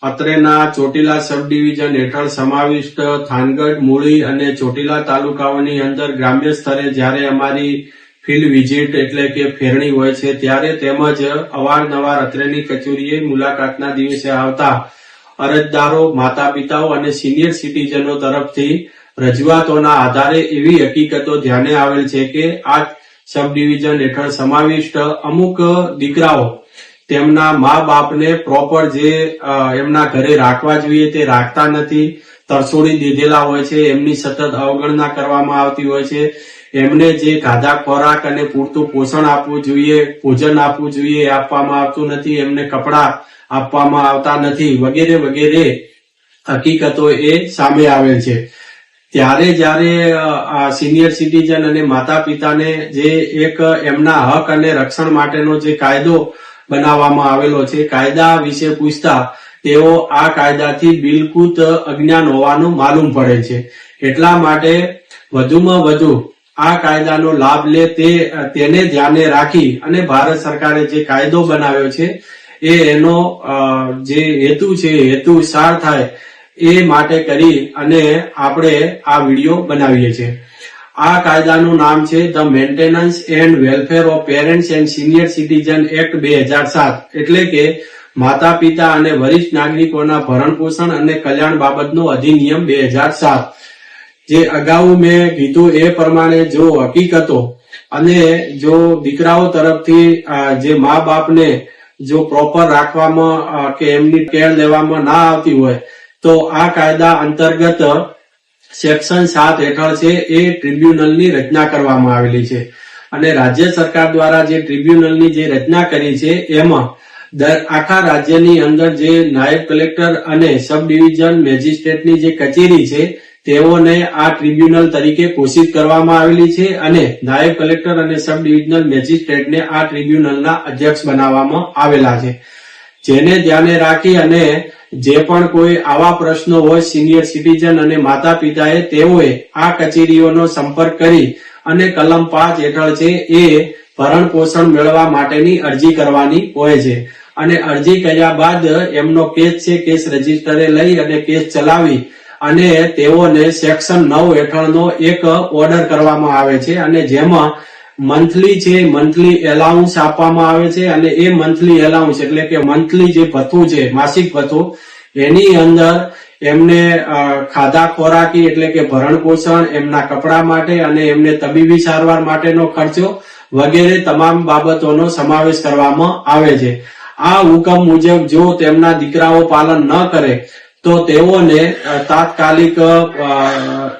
અત્રેના ચોટીલા સબ division હેઠળ સમાવિષ્ટ થાનગઢ, મૂળી અને ચોટીલા તાલુકાઓની અંદર ગ્રામ્ય સ્તરે જ્યારે અમારી ફિલ્ડ વિઝિટ એટલે કે ફેરણી હોય છે ત્યારે તેમજ અવારનવાર અત્રેની કચેરીએ મુલાકાતના દિવસે આવતા અરજદારો, માતા પિતાઓ અને સિનિયર સિટીઝનો તરફથી રજૂઆતોના આધારે એવી હકીકતો ધ્યાને આવેલ છે કે આ સબ ડિવિઝન હેઠળ સમાવિષ્ટ અમુક દીકરાઓ તેમના મા બાપને પ્રોપર જે એમના ઘરે રાખવા જોઈએ તે રાખતા નથી, તરછોડી દીધેલા હોય છે, એમની સતત અવગણના કરવામાં આવતી હોય છે, એમને જે ખાધા ખોરાક અને પૂરતું પોષણ આપવું જોઈએ, ભોજન આપવું જોઈએ એ આપવામાં આવતું નથી, એમને કપડા આપવામાં આવતા નથી વગેરે વગેરે હકીકતો એ સામે આવેલ છે। ત્યારે જયારે સિનિયર સિટીઝન અને માતા પિતાને જે એક એમના હક અને રક્ષણ માટેનો જે કાયદો બનાવવામાં આવેલો છે, કાયદા વિશે પૂછતા તેઓ આ કાયદાથી બિલકુલ અજ્ઞાન હોવાનું માલુમ પડે છે। એટલા માટે વધુમાં વધુ આ કાયદાનો લાભ લે તેને ધ્યાને રાખી અને ભારત સરકારે જે કાયદો બનાવ્યો છે એનો જે હેતુ છે હેતુ સાર થાય એ માટે કરી અને આપણે આ વિડીયો બનાવીએ છીએ। આ કાયદાનું નામ છે the maintenance and welfare of parents and senior citizen act 2007 એટલે કે માતા પિતા અને વરિષ્ઠ નાગરિકોના ભરણ પોષણ અને કલ્યાણ બાબતનો અધિનિયમ 2007। જે અગાઉ મેં કીધું એ પ્રમાણે જો હકીકતો અને જો દીકરાઓ તરફથી જે મા બાપને જો પ્રોપર રાખવામાં કે એમની કેર લેવામાં ના આવતી હોય તો આ કાયદા અંતર્ગત સેક્શન 7 હેઠળ છે એ ટ્રિબ્યુનલની રચના કરવામાં આવેલી છે અને રાજ્ય સરકાર દ્વારા જે ટ્રિબ્યુનલની જે રચના કરી છે એમાં આખા રાજ્યની અંદર જે નાયબ કલેક્ટર અને સબ ડિવિઝન મેજિસ્ટ્રેટની જે કચેરી છે તેઓને આ ટ્રિબ્યુનલ તરીકે ઘોષિત કરવામાં આવેલી છે અને નાયબ કલેક્ટર અને સબ ડિવિઝનલ મેજિસ્ટ્રેટને આ ટ્રિબ્યુનલના અધ્યક્ષ બનાવવામાં આવેલા છે। જેને ધ્યાને રાખી અને જે પણ કોઈ આવા પ્રશ્નો હોય સિનિયર સિટીઝન અને માતા પિતાએ તેઓએ આ કચેરીઓનો સંપર્ક કરી અને કલમ 5 હેઠળ છે એ ભરણ પોષણ મેળવવા માટેની અરજી કરવાની હોય છે અને અરજી કર્યા બાદ એમનો કેસ છે કેસ રજીસ્ટરે લઈ અને કેસ ચલાવી અને તેઓને સેક્શન 9 હેઠળનો એક ઓર્ડર કરવામાં આવે છે અને જેમાં મંથલી એલાઉન્સ આપવામાં આવે છે અને એ મંથલી એલાઉન્સ એટલે કે મંથલી જે ભથ્થું છે માસિક ભથ્થું એની અંદર એમને ખાધા ખોરાકી એટલે કે ભરણ પોષણ, એમના કપડા માટે અને એમને તબીબી સારવાર માટેનો ખર્ચો વગેરે તમામ બાબતોનો સમાવેશ કરવામાં આવે છે। આ હુકમ મુજબ જો તેમના દીકરાઓ પાલન ન કરે તો તેઓને તાત્કાલિક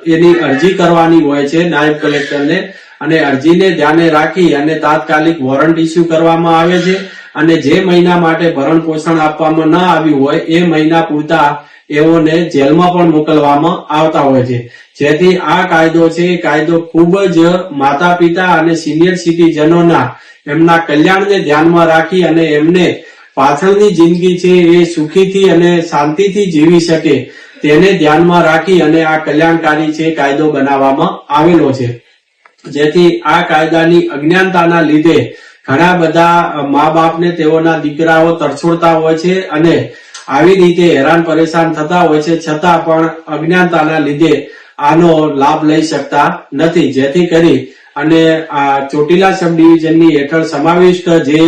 એની અરજી કરવાની હોય છે નાયબ કલેક્ટરને અને અરજીને ધ્યાને રાખી અને તાત્કાલિક વોરંટ ઇસ્યુ કરવામાં આવે છે અને જે મહિના માટે ભરણ પોષણ આપવામાં ન આવ્યું હોય એ મહિના પૂરતા એઓને જેલમાં પણ મોકલવામાં આવતા હોય છે। જેથી આ કાયદો છે એ કાયદો ખૂબ જ માતા પિતા અને સિનિયર સિટીઝનોના એમના કલ્યાણને ધ્યાનમાં રાખી અને એમને પાછળની જિંદગી છે એ સુખીથી અને શાંતિથી જીવી શકે તેને ધ્યાનમાં રાખી અને આ કલ્યાણકારી છે કાયદો બનાવવામાં આવેલો છે। જેથી આ કાયદાની અજ્ઞાનતાના લીધે ઘણા બધા મા બાપને તેઓના દીકરાઓ તરછોડતા હોય છે અને આવી રીતે હેરાન પરેશાન થતા હોય છે છતાં પણ અજ્ઞાનતાના લીધે આનો લાભ લઈ શકતા નથી। જેથી કરી અને આ ચોટીલા સબ ડિવિઝનની હેઠળ સમાવિષ્ટ જે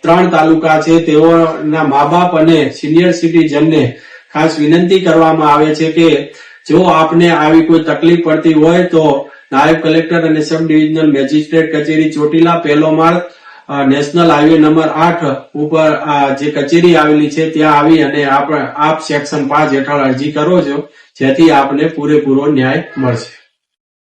3 તાલુકા છે તેઓના મા બાપ અને સિનિયર સિટીઝનને ખાસ વિનંતી કરવામાં આવે છે કે જો આપને આવી કોઈ તકલીફ પડતી હોય તો નાયબ કલેક્ટર અને સબ ડિવિઝનલ મેજિસ્ટ્રેટ કચેરી ચોટીલા, પહેલો માળ, નેશનલ હાઈવે નંબર 8 ઉપર જે કચેરી આવેલી છે ત્યાં આવી અને આપ સેક્શન 5 હેઠળ અરજી કરો છો જેથી આપને પૂરેપૂરો ન્યાય મળશે।